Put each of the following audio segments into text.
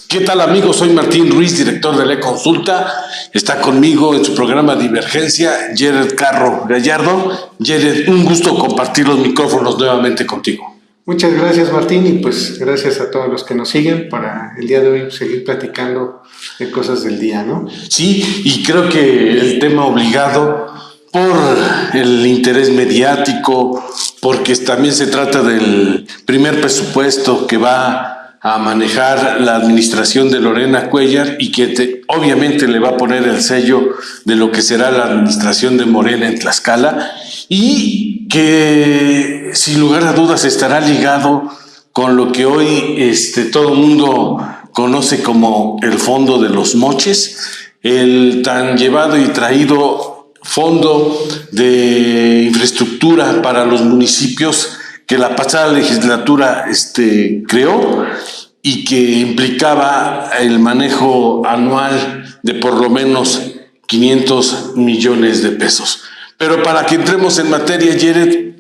¿Qué tal, amigos? Soy Martín Ruiz, director de La Consulta. Está conmigo en su programa Divergencia Jared Carro Gallardo. Jared, un gusto compartir los micrófonos nuevamente contigo. Muchas gracias, Martín, y pues gracias a todos los que nos siguen para el día de hoy seguir platicando de cosas del día, ¿no? Sí, y creo que el tema obligado por el interés mediático, porque también se trata del primer presupuesto que va a manejar la administración de Lorena Cuéllar y que obviamente le va a poner el sello de lo que será la administración de Morena en Tlaxcala, y que sin lugar a dudas estará ligado con lo que hoy todo el mundo conoce como el Fondo de los Moches, el tan llevado y traído Fondo de Infraestructura para los municipios que la pasada legislatura creó y que implicaba el manejo anual de por lo menos 500 millones de pesos. Pero para que entremos en materia, Jared,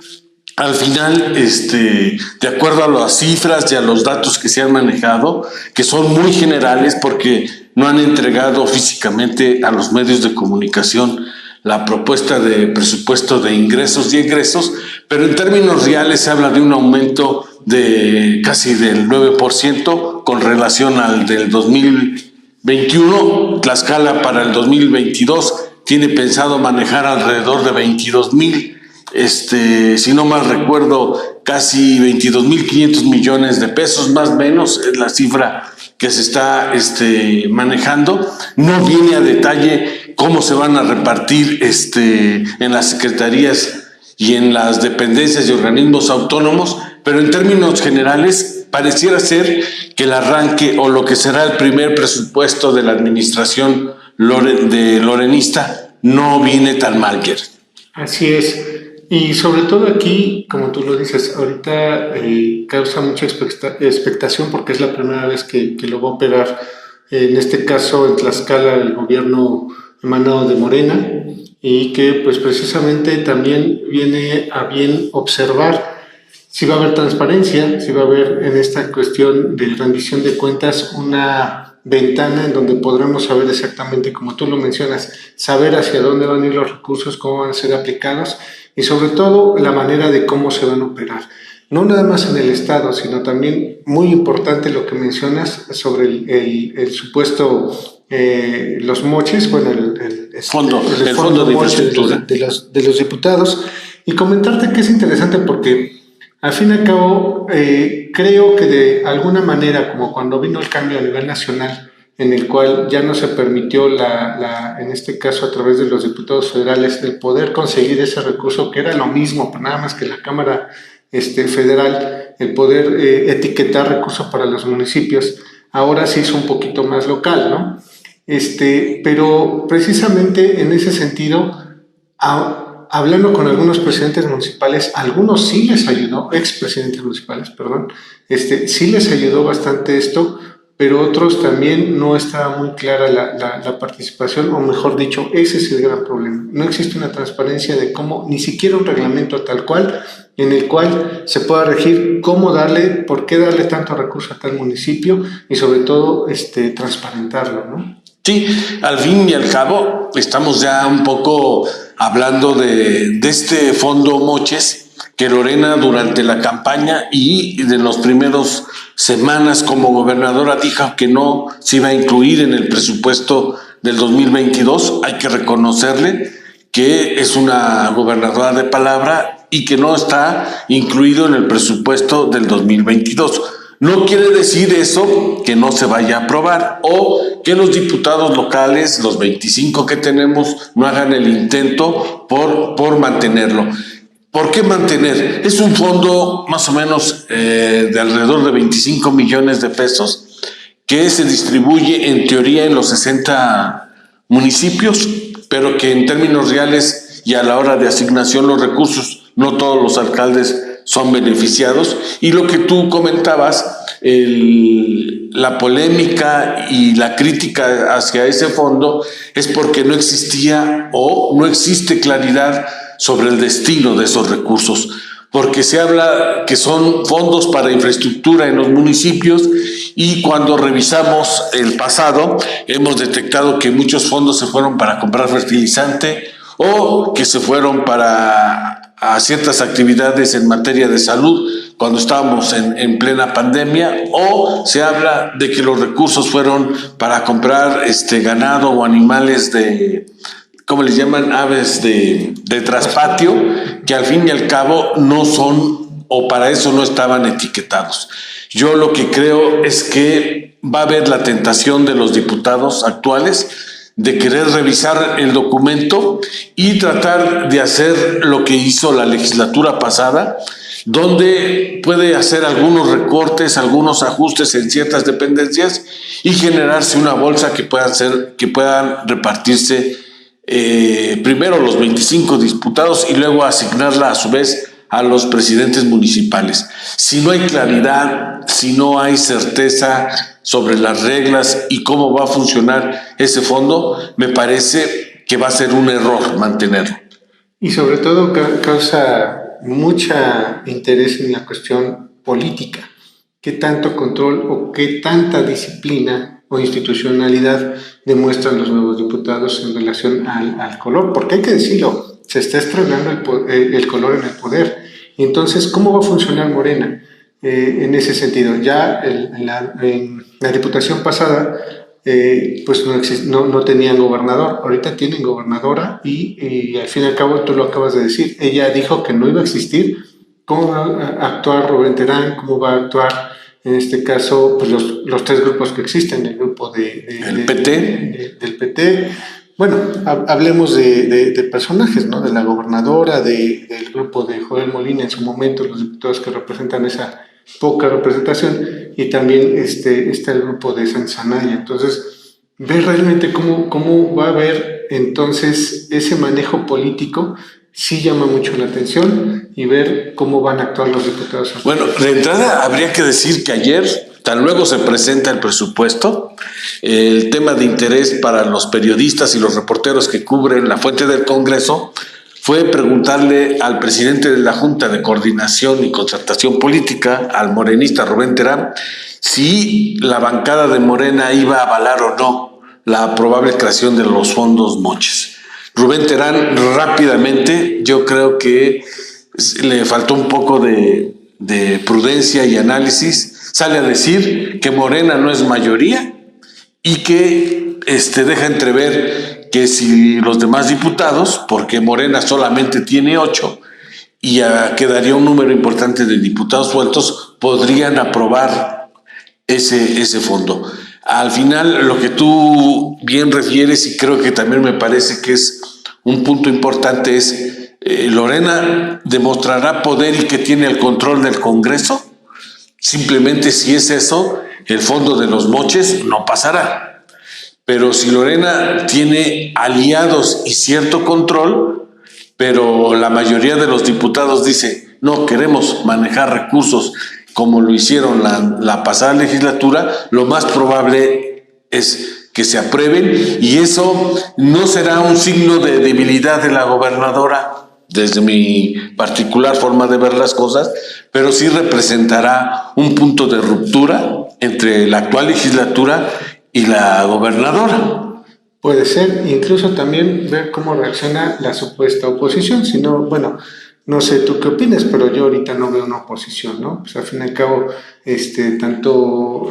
al final, de acuerdo a las cifras y a los datos que se han manejado, que son muy generales porque no han entregado físicamente a los medios de comunicación la propuesta de presupuesto de ingresos y egresos, pero en términos reales se habla de un aumento de casi del 9% con relación al del 2021. Tlaxcala para el 2022 tiene pensado manejar alrededor de 22,000, si no mal recuerdo, casi 22,500 millones de pesos, más o menos es la cifra que se está manejando. No viene a detalle cómo se van a repartir en las secretarías y en las dependencias y organismos autónomos, pero en términos generales pareciera ser que el arranque o lo que será el primer presupuesto de la administración lorenista no viene tan mal, Jared. Así es. Y sobre todo aquí, como tú lo dices, ahorita causa mucha expectación porque es la primera vez que lo va a operar, en este caso en Tlaxcala, el gobierno emanado de Morena, y que pues precisamente también viene a bien observar si va a haber transparencia, si va a haber en esta cuestión de rendición de cuentas una ventana en donde podremos saber exactamente, como tú lo mencionas, saber hacia dónde van a ir los recursos, cómo van a ser aplicados y sobre todo la manera de cómo se van a operar. No nada más en el Estado, sino también muy importante lo que mencionas sobre el supuesto los moches, bueno, el fondo de infraestructura de los diputados, y comentarte que es interesante porque al fin y al cabo creo que de alguna manera, como cuando vino el cambio a nivel nacional, en el cual ya no se permitió en este caso a través de los diputados federales el poder conseguir ese recurso, que era lo mismo, nada más que la Cámara federal, el poder etiquetar recursos para los municipios, ahora sí es un poquito más local, ¿no? Pero precisamente en ese sentido, hablando con algunos presidentes municipales, algunos sí les ayudó, expresidentes municipales, perdón, sí les ayudó bastante esto, pero otros también no estaba muy clara la participación, o mejor dicho, ese es el gran problema. No existe una transparencia de cómo, ni siquiera un reglamento tal cual, en el cual se pueda regir cómo darle, por qué darle tanto recurso a tal municipio y sobre todo transparentarlo, ¿no? Sí, al fin y al cabo estamos ya un poco hablando de este fondo Moches que Lorena durante la campaña y de los primeros semanas como gobernadora dijo que no se iba a incluir en el presupuesto del 2022. Hay que reconocerle que es una gobernadora de palabra y que no está incluido en el presupuesto del 2022. No quiere decir eso que no se vaya a aprobar o que los diputados locales, los 25 que tenemos, no hagan el intento por mantenerlo. ¿Por qué mantener? Es un fondo más o menos de alrededor de 25 millones de pesos que se distribuye en teoría en los 60 municipios, pero que en términos reales y a la hora de asignación los recursos, no todos los alcaldes son beneficiados. Y lo que tú comentabas, la polémica y la crítica hacia ese fondo es porque no existía o no existe claridad sobre el destino de esos recursos. porque se habla que son fondos para infraestructura en los municipios y cuando revisamos el pasado hemos detectado que muchos fondos se fueron para comprar fertilizante o que se fueron para a ciertas actividades en materia de salud cuando estábamos en plena pandemia, o se habla de que los recursos fueron para comprar ganado o animales de, ¿cómo les llaman? Aves de traspatio, que al fin y al cabo no son, o para eso no estaban etiquetados. Yo lo que creo es que va a haber la tentación de los diputados actuales de querer revisar el documento y tratar de hacer lo que hizo la legislatura pasada, donde puede hacer algunos recortes, algunos ajustes en ciertas dependencias y generarse una bolsa que puedan repartirse primero los 25 diputados y luego asignarla a su vez a los presidentes municipales. Si no hay claridad, si no hay certeza sobre las reglas y cómo va a funcionar ese fondo, me parece que va a ser un error mantenerlo. Y sobre todo causa mucho interés en la cuestión política. ¿Qué tanto control o qué tanta disciplina o institucionalidad demuestran los nuevos diputados en relación al color? Porque hay que decirlo, se está estrenando el color en el poder. Entonces, ¿cómo va a funcionar Morena? En ese sentido, ya en la diputación pasada, pues no tenían gobernador, ahorita tienen gobernadora y al fin y al cabo tú lo acabas de decir, ella dijo que no iba a existir. ¿Cómo va a actuar Rubén Terán? ¿Cómo va a actuar en este caso pues los tres grupos que existen? El grupo del PT. Del PT. Bueno, hablemos de personajes, ¿no? De la gobernadora, del grupo de Joel Molina en su momento, los diputados que representan esa poca representación, y también está el grupo de Sanzanaya. Entonces, ver realmente cómo va a haber entonces ese manejo político, sí llama mucho la atención, y ver cómo van a actuar los diputados. Bueno, de entrada habría que decir que ayer, tan luego se presenta el presupuesto, el tema de interés para los periodistas y los reporteros que cubren la fuente del Congreso fue preguntarle al presidente de la Junta de Coordinación y Concertación Política, al morenista Rubén Terán, si la bancada de Morena iba a avalar o no la probable creación de los fondos Moches. Rubén Terán rápidamente, yo creo que le faltó un poco de prudencia y análisis, sale a decir que Morena no es mayoría y que deja entrever que si los demás diputados, porque Morena solamente tiene 8 y quedaría un número importante de diputados sueltos, podrían aprobar ese fondo. Al final, lo que tú bien refieres, y creo que también me parece que es un punto importante, es Lorena demostrará poder y que tiene el control del Congreso. Simplemente si es eso, el fondo de los Moches no pasará. Pero si Lorena tiene aliados y cierto control, pero la mayoría de los diputados dice, no queremos manejar recursos como lo hicieron la pasada legislatura, lo más probable es que se aprueben, y eso no será un signo de debilidad de la gobernadora, desde mi particular forma de ver las cosas, pero sí representará un punto de ruptura entre la actual legislatura y la gobernadora. Puede ser, incluso también ver cómo reacciona la supuesta oposición. Si no, bueno, no sé tú qué opinas, pero yo ahorita no veo una oposición, ¿no? Pues al fin y al cabo, tanto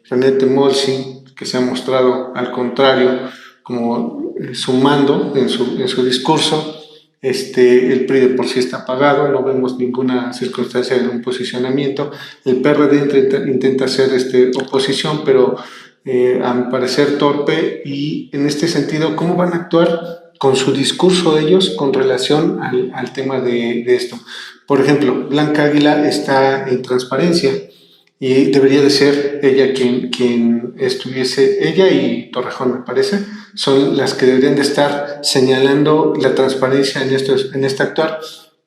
René Temolsi, que se ha mostrado al contrario, como sumando en su discurso, el PRI de por sí está apagado, no vemos ninguna circunstancia de un posicionamiento. El PRD intenta hacer oposición, pero a mi parecer torpe, y en este sentido, ¿cómo van a actuar con su discurso ellos con relación al tema de esto? Por ejemplo, Blanca Águila está en transparencia y debería de ser ella quien estuviese, ella y Torrejón me parece, son las que deberían de estar señalando la transparencia en este actuar.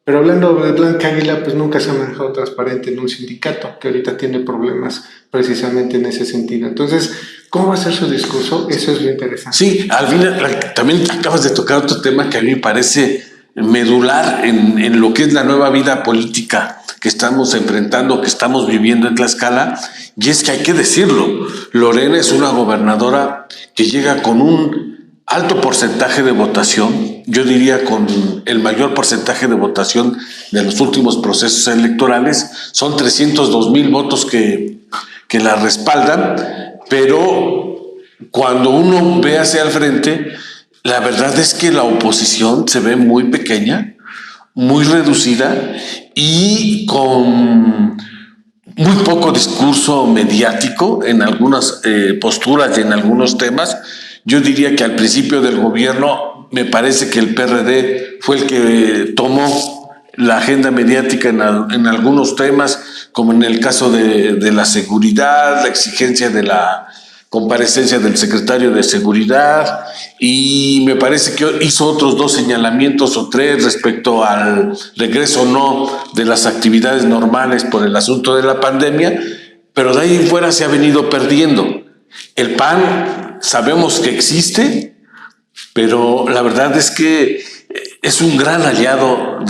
Pero hablando de Blanca Águila, pues nunca se ha manejado transparente en un sindicato, que ahorita tiene problemas precisamente en ese sentido. Entonces, ¿cómo va a ser su discurso? Eso es lo interesante. Sí, al final también acabas de tocar otro tema que a mí me parece medular en lo que es la nueva vida política que estamos enfrentando, que estamos viviendo en Tlaxcala, y es que hay que decirlo, Lorena es una gobernadora que llega con un alto porcentaje de votación, yo diría con el mayor porcentaje de votación de los últimos procesos electorales, son 302,000 votos que la respaldan, pero cuando uno ve hacia el frente, la verdad es que la oposición se ve muy pequeña, muy reducida y con muy poco discurso mediático en algunas posturas y en algunos temas. Yo diría que al principio del gobierno me parece que el PRD fue el que tomó la agenda mediática en algunos temas, como en el caso de la seguridad, la exigencia de la comparecencia del secretario de Seguridad, y me parece que hizo otros 2 señalamientos o 3 respecto al regreso o no de las actividades normales por el asunto de la pandemia, pero de ahí en fuera se ha venido perdiendo. El PAN sabemos que existe, pero la verdad es que es un gran aliado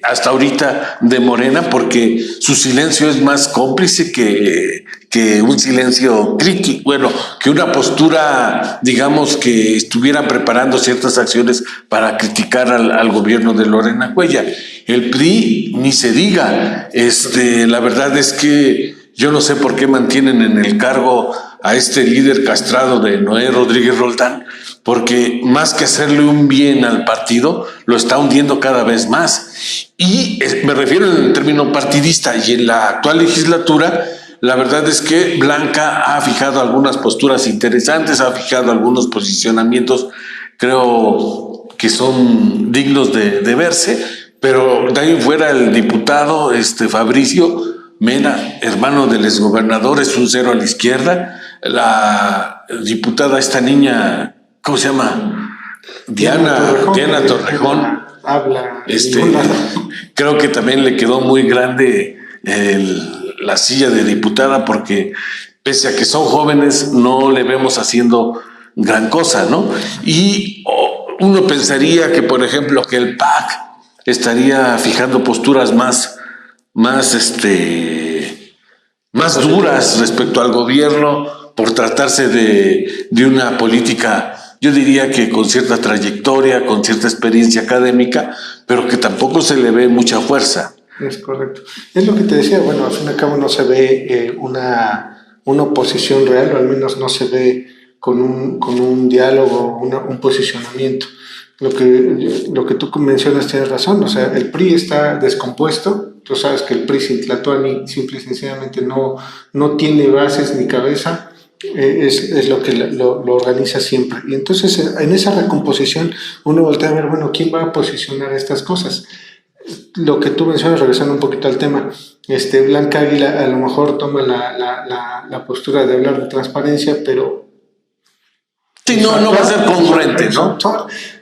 hasta ahorita de Morena, porque su silencio es más cómplice que un silencio crítico, bueno, que una postura, digamos, que estuvieran preparando ciertas acciones para criticar al gobierno de Lorena Cuellar. El PRI, ni se diga, la verdad es que yo no sé por qué mantienen en el cargo a este líder castrado de Noé Rodríguez Roldán, porque más que hacerle un bien al partido, lo está hundiendo cada vez más. Y me refiero en el término partidista, y en la actual legislatura, la verdad es que Blanca ha fijado algunas posturas interesantes, ha fijado algunos posicionamientos, creo que son dignos de verse, pero de ahí fuera el diputado Fabricio Mena, hermano del exgobernador, es un cero a la izquierda. La diputada, esta niña, ¿cómo se llama? Diana Torrejón. Habla. Creo que también le quedó muy grande la silla de diputada, porque pese a que son jóvenes, no le vemos haciendo gran cosa, ¿no? Y uno pensaría que, por ejemplo, que el PAC estaría fijando posturas más duras respecto al gobierno, por tratarse de una política, yo diría que con cierta trayectoria, con cierta experiencia académica, pero que tampoco se le ve mucha fuerza. Es correcto. Es lo que te decía, bueno, al fin y al cabo no se ve una oposición real, o al menos no se ve con un diálogo, un posicionamiento. Lo que tú mencionas tienes razón, o sea, el PRI está descompuesto. Tú sabes que el PRI sin Tlatuani simple y sencillamente no tiene bases ni cabeza, es lo que lo organiza siempre. Y entonces en esa recomposición uno voltea a ver, bueno, ¿quién va a posicionar estas cosas? Lo que tú mencionas, regresando un poquito al tema, Blanca Águila a lo mejor toma la postura de hablar de transparencia, pero sí, no va a ser congruente, ¿no?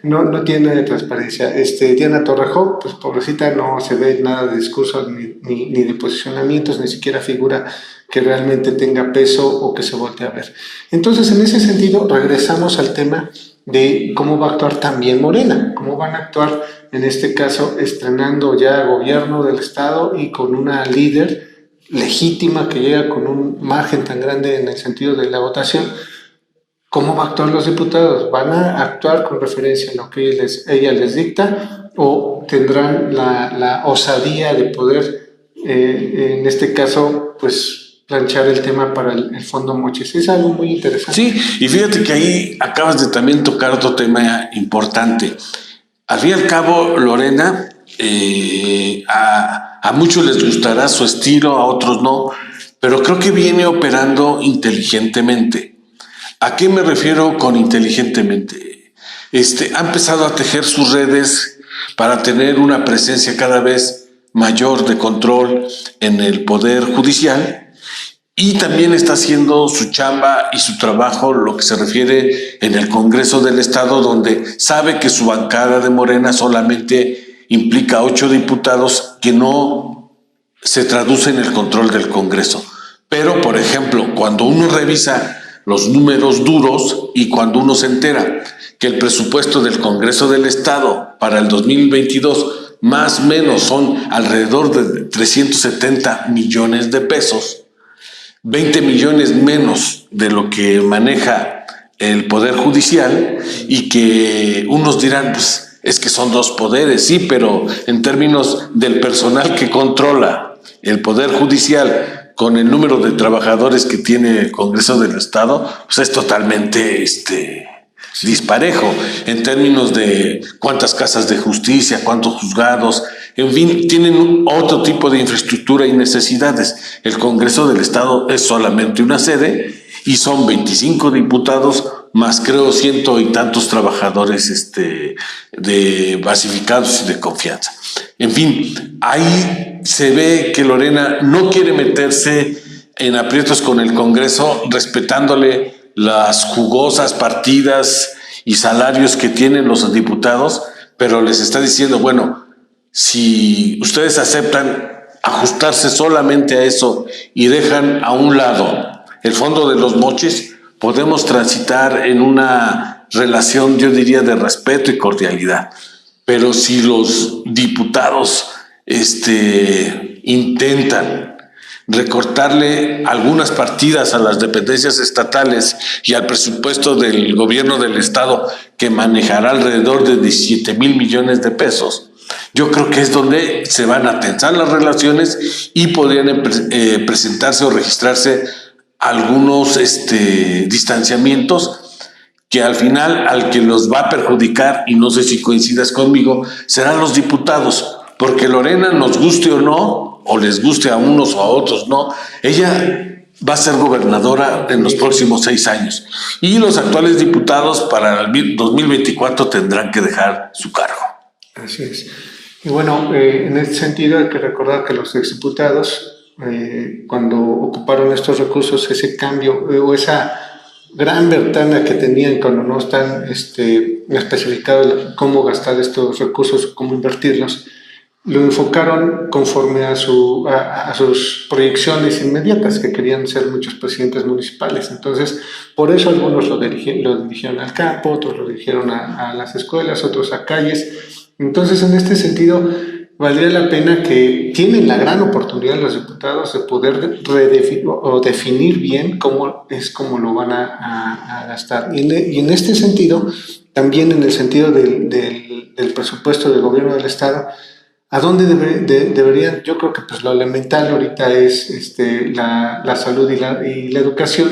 No tiene nada de transparencia. Diana Torrejón, pues pobrecita, no se ve nada de discursos ni de posicionamientos, ni siquiera figura que realmente tenga peso o que se voltee a ver. Entonces, en ese sentido, regresamos al tema de cómo va a actuar también Morena, cómo van a actuar, en este caso, estrenando ya gobierno del Estado y con una líder legítima que llega con un margen tan grande en el sentido de la votación. ¿Cómo van a actuar los diputados? ¿Van a actuar con referencia a lo que ella les dicta, o tendrán la osadía de poder, en este caso, pues planchar el tema para el Fondo Mochis? Es algo muy interesante. Sí, y fíjate que ahí acabas de también tocar otro tema importante. Al fin y al cabo, Lorena, a muchos les gustará su estilo, a otros no, pero creo que viene operando inteligentemente. ¿A qué me refiero con inteligentemente? Ha empezado a tejer sus redes para tener una presencia cada vez mayor de control en el Poder Judicial, y también está haciendo su chamba y su trabajo, lo que se refiere en el Congreso del Estado, donde sabe que su bancada de Morena solamente implica 8 diputados, que no se traduce en el control del Congreso. Pero, por ejemplo, cuando uno revisa los números duros y cuando uno se entera que el presupuesto del Congreso del Estado para el 2022 más o menos son alrededor de 370 millones de pesos, 20 millones menos de lo que maneja el Poder Judicial, y que unos dirán, pues es que son dos poderes, sí, pero en términos del personal que controla el Poder Judicial con el número de trabajadores que tiene el Congreso del Estado, pues es totalmente disparejo en términos de cuántas casas de justicia, cuántos juzgados, en fin, tienen otro tipo de infraestructura y necesidades. El Congreso del Estado es solamente una sede y son 25 diputados más creo 100 y tantos trabajadores de basificados y de confianza. En fin, ahí se ve que Lorena no quiere meterse en aprietos con el Congreso, respetándole las jugosas partidas y salarios que tienen los diputados, pero les está diciendo, bueno, si ustedes aceptan ajustarse solamente a eso y dejan a un lado el fondo de los moches, podemos transitar en una relación, yo diría, de respeto y cordialidad. Pero si los diputados intentan recortarle algunas partidas a las dependencias estatales y al presupuesto del gobierno del Estado, que manejará alrededor de 17 mil millones de pesos, yo creo que es donde se van a tensar las relaciones y podrían presentarse o registrarse algunos distanciamientos que al final al que los va a perjudicar, y no sé si coincidas conmigo, serán los diputados, porque Lorena, nos guste o no, o les guste a unos o a otros no, ella va a ser gobernadora en los próximos 6 años y los actuales diputados para el 2024 tendrán que dejar su cargo. Así es. Y bueno, en este sentido hay que recordar que los exdiputados, cuando ocuparon estos recursos, ese cambio o esa gran ventana que tenían cuando no están especificados cómo gastar estos recursos, cómo invertirlos, lo enfocaron conforme a sus proyecciones inmediatas, que querían ser muchos presidentes municipales. Entonces, por eso algunos lo dirigieron al campo, otros lo dirigieron a las escuelas, otros a calles. Entonces, en este sentido, valdría la pena que tienen la gran oportunidad los diputados de poder redefinir o definir bien cómo lo van a gastar. Y en este sentido, también en el sentido del presupuesto del gobierno del Estado, ¿a dónde deberían? Yo creo que pues lo elemental ahorita es la salud y la educación,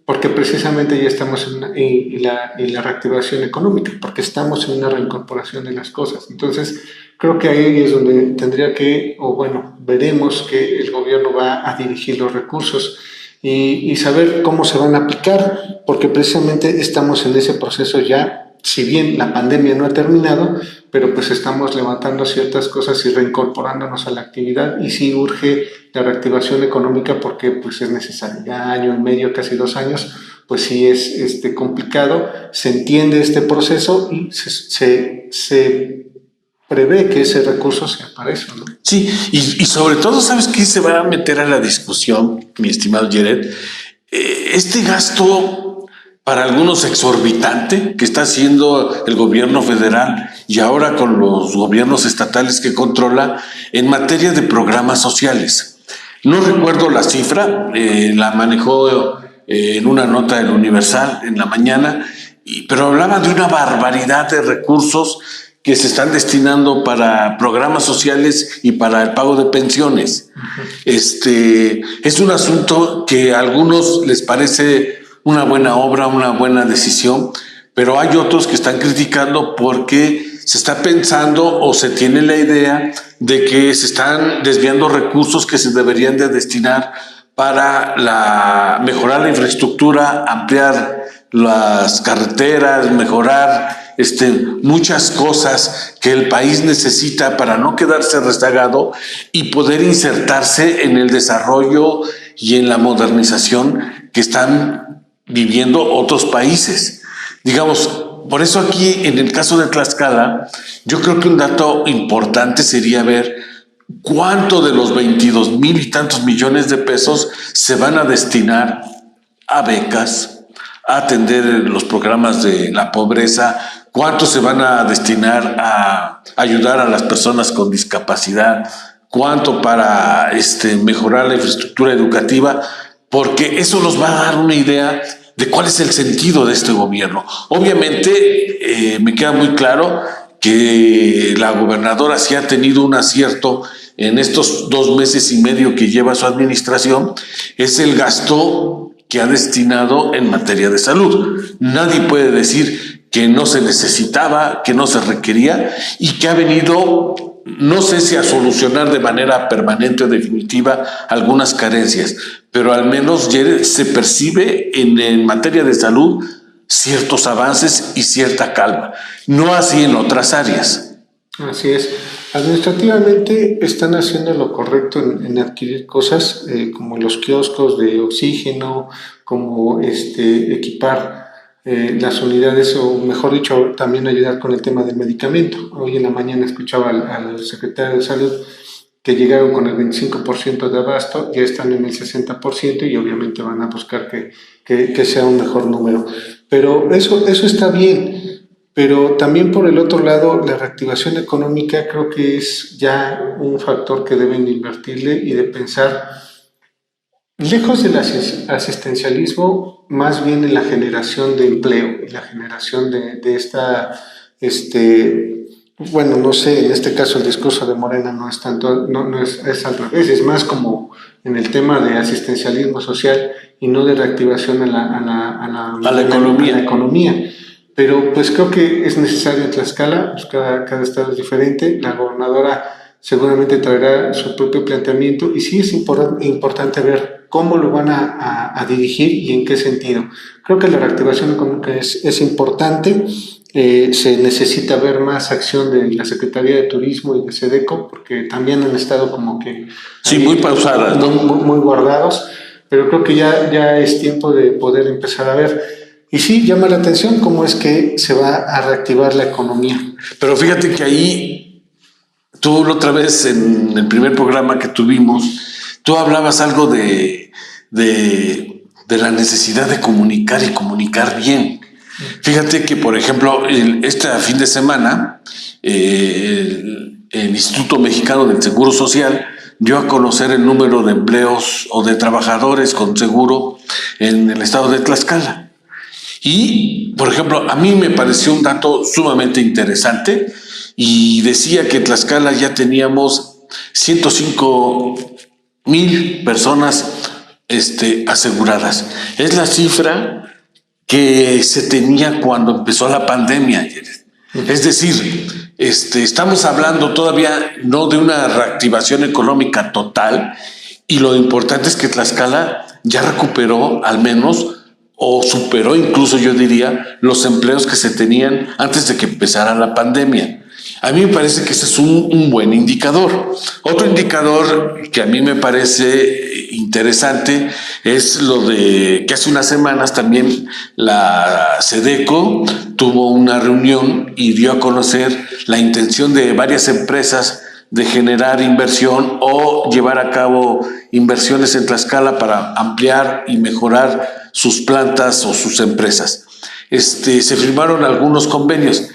porque precisamente ya estamos y la reactivación económica, porque estamos en una reincorporación de las cosas. Entonces, creo que ahí es donde veremos que el gobierno va a dirigir los recursos y saber cómo se van a aplicar, porque precisamente estamos en ese proceso ya, si bien la pandemia no ha terminado, pero pues estamos levantando ciertas cosas y reincorporándonos a la actividad, y sí urge la reactivación económica porque pues es necesario. Ya año y medio, casi 2 años, pues sí es complicado, se entiende este proceso y se prevé que ese recurso sea para eso, ¿no? Sí, y sobre todo, ¿sabes qué se va a meter a la discusión, mi estimado Jared? Este gasto para algunos exorbitante que está haciendo el gobierno federal y ahora con los gobiernos estatales que controla en materia de programas sociales. No recuerdo la cifra, la manejó en una nota del Universal en la mañana, pero hablaba de una barbaridad de recursos que se están destinando para programas sociales y para el pago de pensiones. Es un asunto que a algunos les parece una buena obra, una buena decisión, pero hay otros que están criticando porque se está pensando o se tiene la idea de que se están desviando recursos que se deberían de destinar para mejorar la infraestructura, ampliar las carreteras, mejorar muchas cosas que el país necesita para no quedarse rezagado y poder insertarse en el desarrollo y en la modernización que están viviendo otros países. Digamos, por eso aquí en el caso de Tlaxcala, yo creo que un dato importante sería ver cuánto de los 22,000 y tantos millones de pesos se van a destinar a becas, a atender los programas de la pobreza, cuánto se van a destinar a ayudar a las personas con discapacidad, cuánto para mejorar la infraestructura educativa, porque eso nos va a dar una idea de cuál es el sentido de este gobierno. Obviamente, me queda muy claro que la gobernadora sí ha tenido un acierto en estos 2 meses y medio que lleva su administración, es el gasto que ha destinado en materia de salud. Nadie puede decir que no se necesitaba, que no se requería y que ha venido, no sé si a solucionar de manera permanente o definitiva algunas carencias, pero al menos se percibe en materia de salud ciertos avances y cierta calma, no así en otras áreas. Así es. Administrativamente están haciendo lo correcto en adquirir cosas como los kioscos de oxígeno, como equipar las unidades, o mejor dicho, también ayudar con el tema del medicamento. Hoy en la mañana escuchaba al secretario de Salud que llegaron con el 25% de abasto, ya están en el 60% y obviamente van a buscar que sea un mejor número. Pero eso está bien. Pero también por el otro lado, la reactivación económica creo que es ya un factor que deben invertirle y de pensar, lejos del asistencialismo, más bien en la generación de empleo y la generación de esta, bueno, no sé, en este caso el discurso de Morena no es tanto, no es al revés, es más como en el tema de asistencialismo social y no de reactivación a la economía. Pero pues creo que es necesario en Tlaxcala, pues cada estado es diferente, la gobernadora seguramente traerá su propio planteamiento y sí es importante ver cómo lo van a dirigir y en qué sentido. Creo que la reactivación económica es importante, se necesita ver más acción de la Secretaría de Turismo y de SEDECO, porque también han estado como que... Sí, muy pausadas, ¿no? Muy guardados, pero creo que ya es tiempo de poder empezar a ver. Y sí, llama la atención cómo es que se va a reactivar la economía. Pero fíjate que ahí, tú la otra vez en el primer programa que tuvimos, tú hablabas algo de la necesidad de comunicar y comunicar bien. Fíjate que, por ejemplo, este fin de semana, el Instituto Mexicano del Seguro Social dio a conocer el número de empleos o de trabajadores con seguro en el estado de Tlaxcala. Y, por ejemplo, a mí me pareció un dato sumamente interesante y decía que en Tlaxcala ya teníamos 105,000 personas aseguradas. Es la cifra que se tenía cuando empezó la pandemia. Es decir, estamos hablando todavía no de una reactivación económica total, y lo importante es que Tlaxcala ya recuperó al menos o superó incluso, yo diría, los empleos que se tenían antes de que empezara la pandemia. A mí me parece que ese es un buen indicador. Otro indicador que a mí me parece interesante es lo de que hace unas semanas también la SEDECO tuvo una reunión y dio a conocer la intención de varias empresas de generar inversión o llevar a cabo inversiones en Tlaxcala para ampliar y mejorar sus plantas o sus empresas. Se firmaron algunos convenios.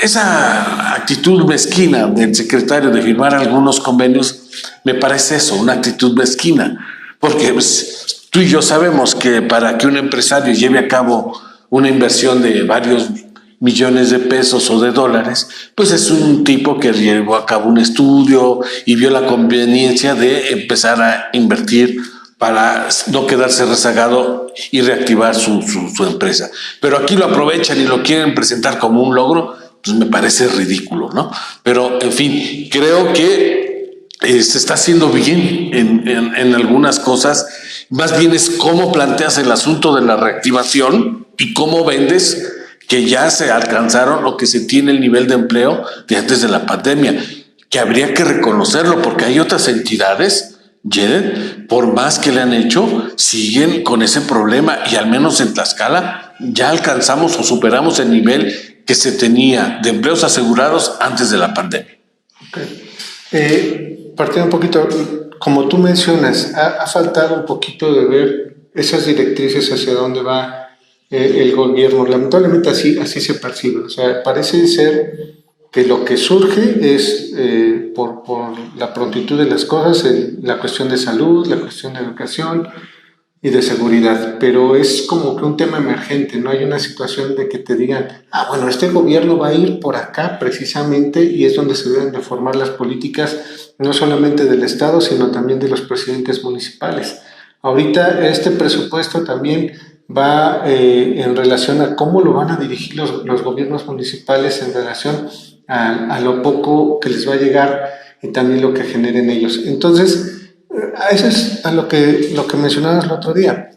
Esa actitud mezquina del secretario de firmar algunos convenios me parece eso, una actitud mezquina, porque pues, tú y yo sabemos que para que un empresario lleve a cabo una inversión de varios millones de pesos o de dólares, pues es un tipo que llevó a cabo un estudio y vio la conveniencia de empezar a invertir para no quedarse rezagado y reactivar su empresa. Pero aquí lo aprovechan y lo quieren presentar como un logro, pues me parece ridículo, ¿no? Pero, en fin, creo que se está haciendo bien en algunas cosas. Más bien es cómo planteas el asunto de la reactivación y cómo vendes que ya se alcanzaron o que se tiene el nivel de empleo de antes de la pandemia, que habría que reconocerlo porque hay otras entidades, Jared, por más que le han hecho, siguen con ese problema y al menos en Tlaxcala ya alcanzamos o superamos el nivel que se tenía de empleos asegurados antes de la pandemia. Okay. Partiendo un poquito, como tú mencionas, ha faltado un poquito de ver esas directrices hacia dónde va el gobierno. Lamentablemente así se percibe. O sea, parece ser que lo que surge es por la prontitud de las cosas, la cuestión de salud, la cuestión de educación y de seguridad, pero es como que un tema emergente, no hay una situación de que te digan, bueno, este gobierno va a ir por acá precisamente, y es donde se deben de formar las políticas, no solamente del Estado, sino también de los presidentes municipales. Ahorita este presupuesto también va en relación a cómo lo van a dirigir los gobiernos municipales en relación a lo poco que les va a llegar y también lo que generen ellos. Entonces, eso es a lo que mencionabas el otro día.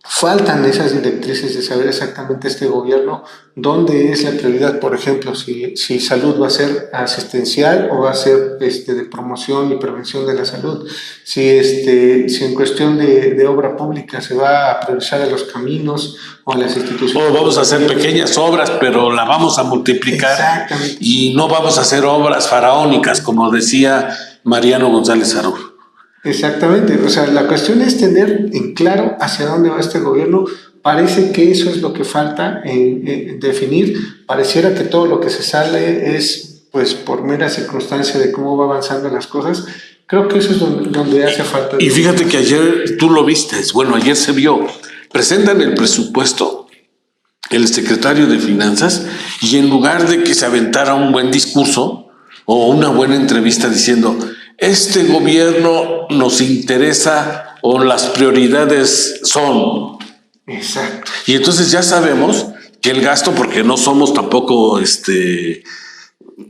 Faltan esas directrices de saber exactamente este gobierno dónde es la prioridad. Por ejemplo, si salud va a ser asistencial o va a ser de promoción y prevención de la salud. Si en cuestión de obra pública se va a priorizar a los caminos o a las instituciones. O vamos a hacer pequeñas obras, pero la vamos a multiplicar. Exactamente. Y no vamos a hacer obras faraónicas, como decía Mariano González Arur. Exactamente, o sea, la cuestión es tener en claro hacia dónde va este gobierno. Parece que eso es lo que falta en definir. Pareciera que todo lo que se sale es pues por mera circunstancia de cómo va avanzando las cosas. Creo que eso es donde hace falta. Y fíjate que ayer tú lo viste, bueno, ayer se vio, presentan el presupuesto el secretario de Finanzas y en lugar de que se aventara un buen discurso o una buena entrevista diciendo este gobierno nos interesa o las prioridades son. Exacto. Y entonces ya sabemos que el gasto, porque no somos tampoco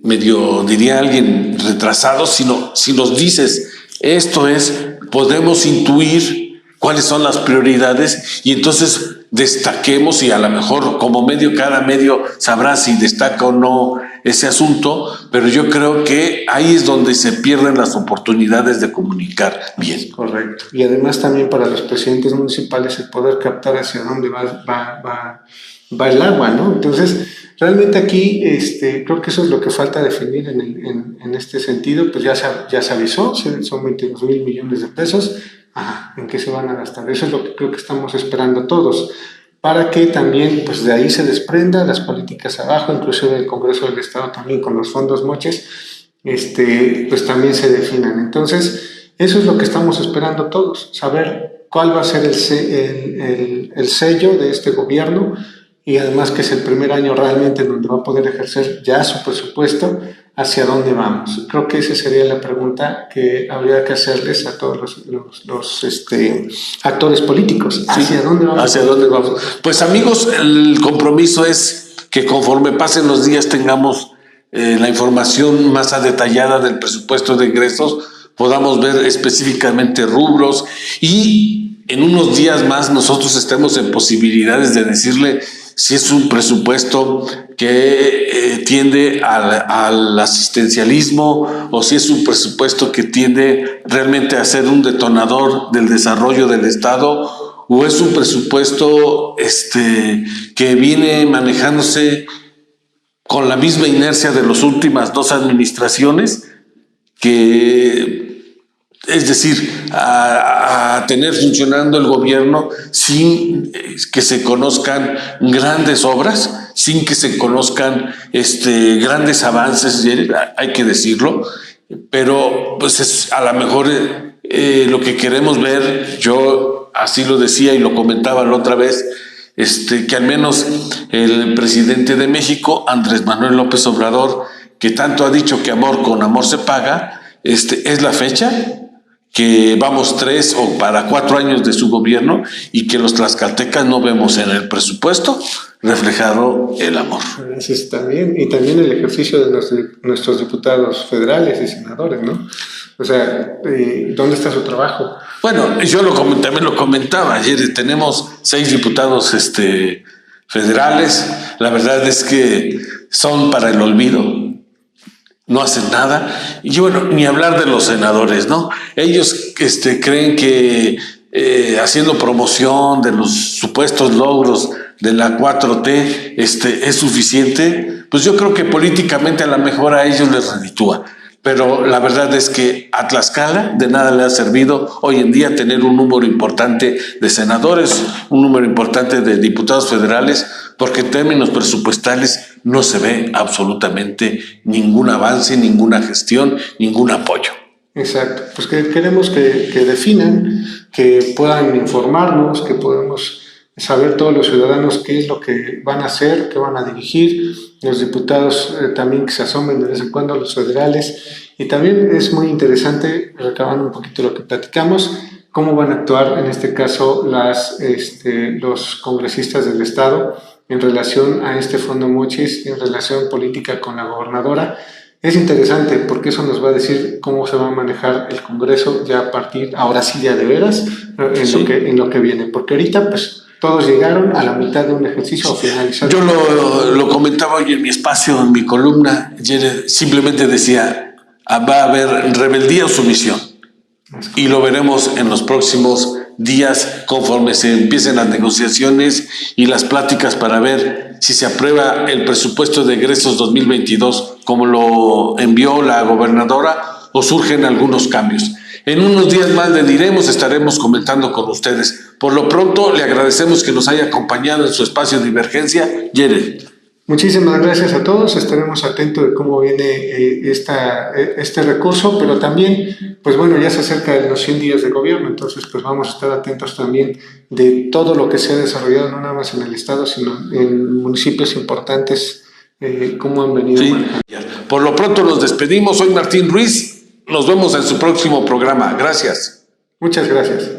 medio, diría alguien, retrasados, sino si nos dices esto es, podemos intuir cuáles son las prioridades y entonces destaquemos y a lo mejor como medio, cada medio sabrá si destaca o no ese asunto, pero yo creo que ahí es donde se pierden las oportunidades de comunicar bien. Correcto. Y además también para los presidentes municipales el poder captar hacia dónde va el agua, ¿no? Entonces, realmente aquí creo que eso es lo que falta definir en este sentido. Pues ya se avisó, son 22,000 millones de pesos. ¿En qué se van a gastar? Eso es lo que creo que estamos esperando todos, para que también pues de ahí se desprenda las políticas abajo, inclusive el Congreso del Estado también con los fondos moches, pues también se definan. Entonces, eso es lo que estamos esperando todos, saber cuál va a ser el sello de este gobierno, y además que es el primer año realmente donde va a poder ejercer ya su presupuesto, hacia dónde vamos. Creo que esa sería la pregunta que habría que hacerles a todos los actores políticos. ¿Hacia dónde vamos? ¿Hacia dónde vamos? Pues amigos, el compromiso es que conforme pasen los días tengamos la información más detallada del presupuesto de ingresos, podamos ver específicamente rubros y en unos días más nosotros estemos en posibilidades de decirle si es un presupuesto que tiende al asistencialismo o si es un presupuesto que tiende realmente a ser un detonador del desarrollo del Estado o es un presupuesto que viene manejándose con la misma inercia de las últimas dos administraciones, es decir, a tener funcionando el gobierno sin que se conozcan grandes obras, sin que se conozcan grandes avances, hay que decirlo, pero pues es a lo mejor lo que queremos ver. Yo así lo decía y lo comentaba la otra vez, que al menos el presidente de México, Andrés Manuel López Obrador, que tanto ha dicho que amor con amor se paga, es la fecha que vamos 3 o para 4 años de su gobierno y que los tlaxcaltecas no vemos en el presupuesto reflejado el amor. Así es, también, y también el ejercicio de nuestros diputados federales y senadores, ¿no? O sea, ¿dónde está su trabajo? Bueno, yo también lo comentaba ayer, tenemos 6 diputados federales, la verdad es que son para el olvido, no hacen nada, y bueno, ni hablar de los senadores, ¿no? Ellos creen que haciendo promoción de los supuestos logros de la 4T es suficiente. Pues yo creo que políticamente a lo mejor a ellos les reditúa, pero la verdad es que a Tlaxcala de nada le ha servido hoy en día tener un número importante de senadores, un número importante de diputados federales, porque en términos presupuestales no se ve absolutamente ningún avance, ninguna gestión, ningún apoyo. Exacto, pues que queremos que definan, que puedan informarnos, que podamos saber todos los ciudadanos qué es lo que van a hacer, qué van a dirigir, los diputados también que se asomen de vez en cuando, los federales, y también es muy interesante, recabando un poquito lo que platicamos, cómo van a actuar en este caso los congresistas del estado en relación a este fondo Mochis, en relación política con la gobernadora. Es interesante porque eso nos va a decir cómo se va a manejar el Congreso ya a partir, ahora sí ya de veras, en lo que viene, porque ahorita pues todos llegaron a la mitad de un ejercicio finalizado. Yo lo comentaba hoy en mi espacio, en mi columna, simplemente decía, va a haber rebeldía o sumisión, y lo veremos en los próximos días conforme se empiecen las negociaciones y las pláticas para ver si se aprueba el presupuesto de egresos 2022 como lo envió la gobernadora o surgen algunos cambios. En unos días más le diremos, estaremos comentando con ustedes. Por lo pronto, le agradecemos que nos haya acompañado en su espacio de Divergencia. Jared. Muchísimas gracias a todos, estaremos atentos de cómo viene este recurso, pero también, pues bueno, ya se acerca de los 100 días de gobierno, entonces pues vamos a estar atentos también de todo lo que se ha desarrollado, no nada más en el estado, sino en municipios importantes, cómo han venido manejando. Por lo pronto nos despedimos, soy Martín Ruiz, nos vemos en su próximo programa, gracias. Muchas gracias.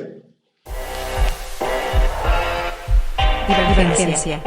Divergencia.